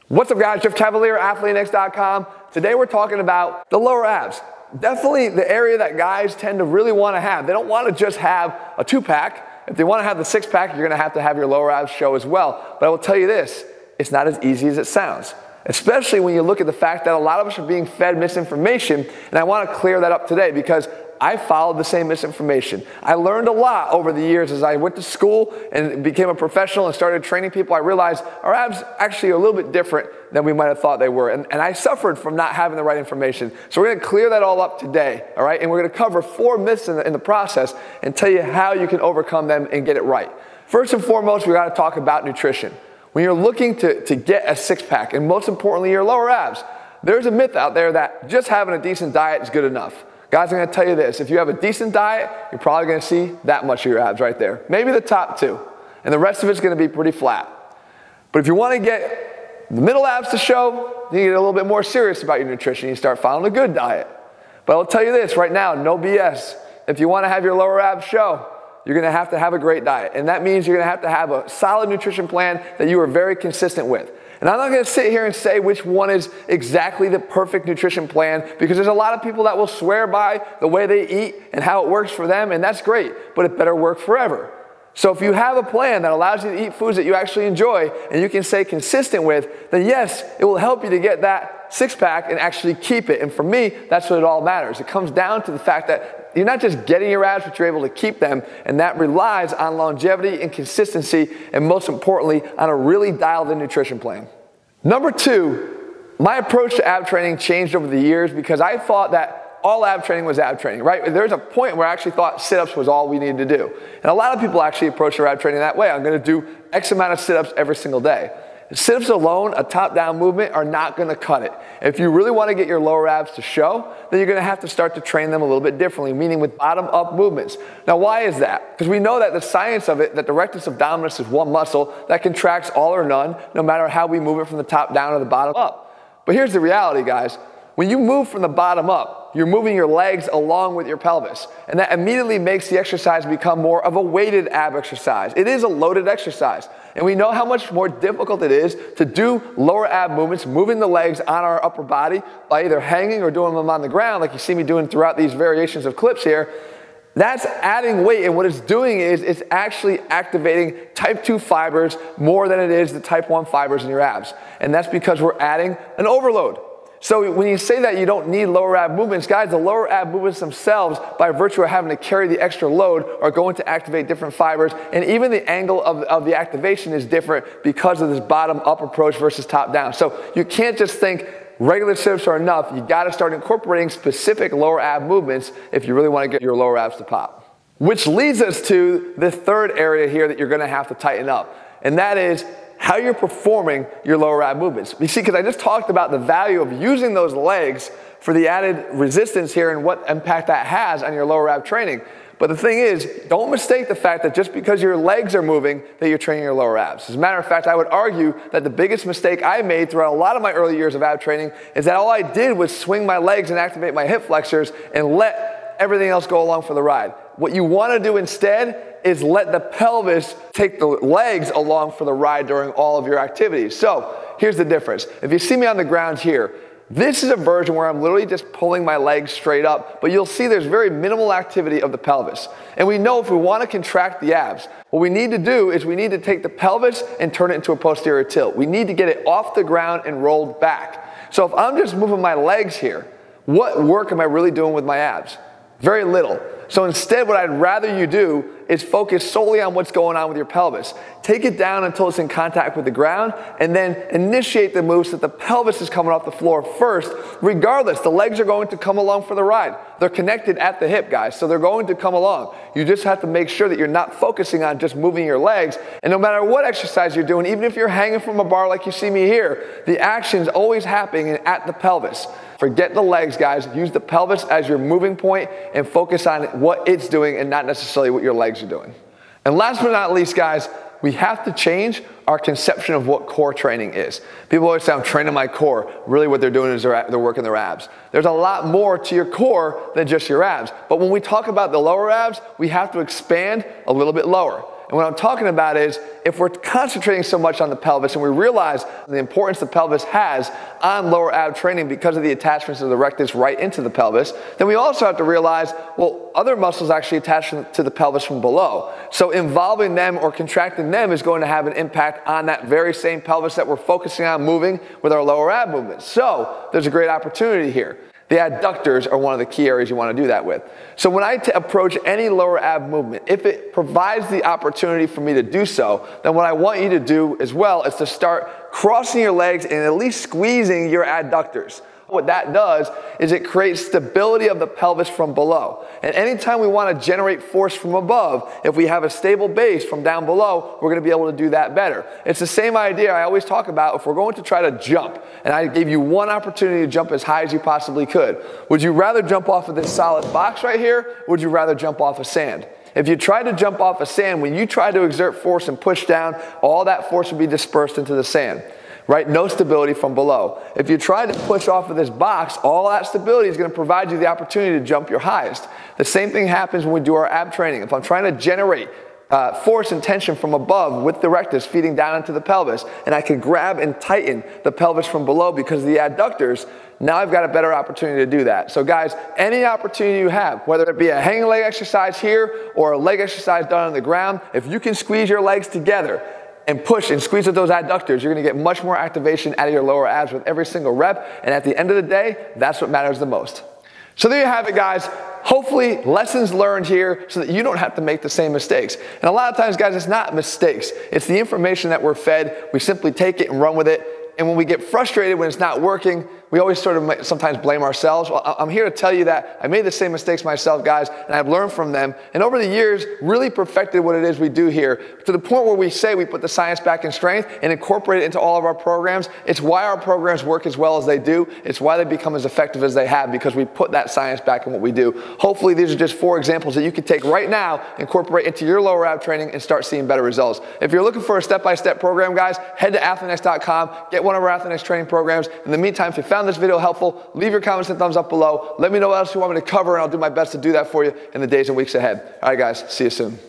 What's up guys, Jeff Cavalier, ATHLEAN-X.com. Today we're talking about the lower abs. Definitely the area that guys tend to really want to have. They don't want to just have a two-pack. If they want to have the six-pack, you're going to have your lower abs show as well. But I will tell you this, it's not as easy as it sounds. Especially when you look at the fact that a lot of us are being fed misinformation, and I want to clear that up today because I followed the same misinformation. I learned a lot over the years as I went to school and became a professional and started training people. I realized our abs actually are a little bit different than we might have thought they were. And I suffered from not having the right information. So we're going to clear that all up today, all right? And we're going to cover 4 myths in the process and tell you how you can overcome them and get it right. First and foremost, we got to talk about nutrition. When you're looking to get a six-pack, and most importantly, your lower abs, there's a myth out there that just having a decent diet is good enough. Guys, I'm going to tell you this. If you have a decent diet, you're probably going to see that much of your abs right there. Maybe the top 2. And the rest of it's going to be pretty flat. But if you want to get the middle abs to show, you get a little bit more serious about your nutrition. You start following a good diet. But I'll tell you this right now, no BS. If you want to have your lower abs show, you're going to have a great diet. And that means you're going to have a solid nutrition plan that you are very consistent with. And I'm not going to sit here and say which one is exactly the perfect nutrition plan because there's a lot of people that will swear by the way they eat and how it works for them, and that's great, but it better work forever. So if you have a plan that allows you to eat foods that you actually enjoy and you can stay consistent with, then yes, it will help you to get that six-pack and actually keep it. And for me, that's what it all matters. It comes down to the fact that you're not just getting your abs, but you're able to keep them, and that relies on longevity and consistency, and most importantly, on a really dialed-in nutrition plan. Number 2, my approach to ab training changed over the years because I thought that all ab training was ab training, right? There's a point where I actually thought sit-ups was all we needed to do. And a lot of people actually approach their ab training that way. I'm going to do X amount of sit-ups every single day. Sit-ups alone, a top-down movement, are not going to cut it. If you really want to get your lower abs to show, then you're going to have to start to train them a little bit differently, meaning with bottom-up movements. Now, why is that? Because we know that the science of it, that the rectus abdominis is one muscle that contracts all or none, no matter how we move it from the top down or the bottom up. But here's the reality, guys. When you move from the bottom up, you're moving your legs along with your pelvis. And that immediately makes the exercise become more of a weighted ab exercise. It is a loaded exercise. And we know how much more difficult it is to do lower ab movements, moving the legs on our upper body by either hanging or doing them on the ground, like you see me doing throughout these variations of clips here. That's adding weight, and what it's doing is it's actually activating type 2 fibers more than it is the type 1 fibers in your abs. And that's because we're adding an overload. So when you say that you don't need lower ab movements, guys, the lower ab movements themselves, by virtue of having to carry the extra load, are going to activate different fibers, and even the angle of the activation is different because of this bottom-up approach versus top-down. So you can't just think regular sit-ups are enough. You got to start incorporating specific lower ab movements if you really want to get your lower abs to pop. Which leads us to the third area here that you're going to have to tighten up, and that is how you're performing your lower ab movements. You see, because I just talked about the value of using those legs for the added resistance here and what impact that has on your lower ab training. But the thing is, don't mistake the fact that just because your legs are moving that you're training your lower abs. As a matter of fact, I would argue that the biggest mistake I made throughout a lot of my early years of ab training is that all I did was swing my legs and activate my hip flexors and let everything else go along for the ride. What you want to do instead is let the pelvis take the legs along for the ride during all of your activities. So here's the difference. If you see me on the ground here, this is a version where I'm literally just pulling my legs straight up, but you'll see there's very minimal activity of the pelvis. And we know if we want to contract the abs, what we need to do is we need to take the pelvis and turn it into a posterior tilt. We need to get it off the ground and rolled back. So if I'm just moving my legs here, what work am I really doing with my abs? Very little. So instead, what I'd rather you do is focus solely on what's going on with your pelvis. Take it down until it's in contact with the ground, and then initiate the move so that the pelvis is coming off the floor first. Regardless, the legs are going to come along for the ride. They're connected at the hip, guys, so they're going to come along. You just have to make sure that you're not focusing on just moving your legs. And no matter what exercise you're doing, even if you're hanging from a bar like you see me here, the action's always happening at the pelvis. Forget the legs, guys. Use the pelvis as your moving point and focus on what it's doing and not necessarily what your legs are doing. And last but not least, guys, we have to change our conception of what core training is. People always say, I'm training my core. Really what they're doing is they're working their abs. There's a lot more to your core than just your abs. But when we talk about the lower abs, we have to expand a little bit lower. And what I'm talking about is if we're concentrating so much on the pelvis and we realize the importance the pelvis has on lower ab training because of the attachments of the rectus right into the pelvis, then we also have to realize, well, other muscles actually attach to the pelvis from below. So involving them or contracting them is going to have an impact on that very same pelvis that we're focusing on moving with our lower ab movements. So there's a great opportunity here. The adductors are one of the key areas you want to do that with. So when I approach any lower ab movement, if it provides the opportunity for me to do so, then what I want you to do as well is to start crossing your legs and at least squeezing your adductors. What that does is it creates stability of the pelvis from below. And anytime we want to generate force from above, if we have a stable base from down below, we're going to be able to do that better. It's the same idea I always talk about if we're going to try to jump, and I gave you one opportunity to jump as high as you possibly could. Would you rather jump off of this solid box right here, or would you rather jump off of sand? If you try to jump off of sand, when you try to exert force and push down, all that force will be dispersed into the sand. Right? No stability from below. If you try to push off of this box, all that stability is going to provide you the opportunity to jump your highest. The same thing happens when we do our ab training. If I'm trying to generate force and tension from above with the rectus feeding down into the pelvis, and I can grab and tighten the pelvis from below because of the adductors, now I've got a better opportunity to do that. So guys, any opportunity you have, whether it be a hanging leg exercise here or a leg exercise done on the ground, if you can squeeze your legs together and push and squeeze with those adductors, you're going to get much more activation out of your lower abs with every single rep. And at the end of the day, that's what matters the most. So there you have it, guys. Hopefully lessons learned here so that you don't have to make the same mistakes. And a lot of times, guys, it's not mistakes. It's the information that we're fed. We simply take it and run with it. And when we get frustrated when it's not working, we always sort of sometimes blame ourselves. Well, I'm here to tell you that I made the same mistakes myself, guys, and I've learned from them. And over the years, really perfected what it is we do here to the point where we say we put the science back in strength and incorporate it into all of our programs. It's why our programs work as well as they do. It's why they become as effective as they have, because we put that science back in what we do. Hopefully, these are just 4 examples that you can take right now, incorporate into your lower ab training, and start seeing better results. If you're looking for a step-by-step program, guys, head to ATHLEAN-X.com, get one of our ATHLEAN-X training programs. In the meantime, if you found this video helpful, leave your comments and thumbs up below. Let me know what else you want me to cover, and I'll do my best to do that for you in the days and weeks ahead. All right, guys, see you soon.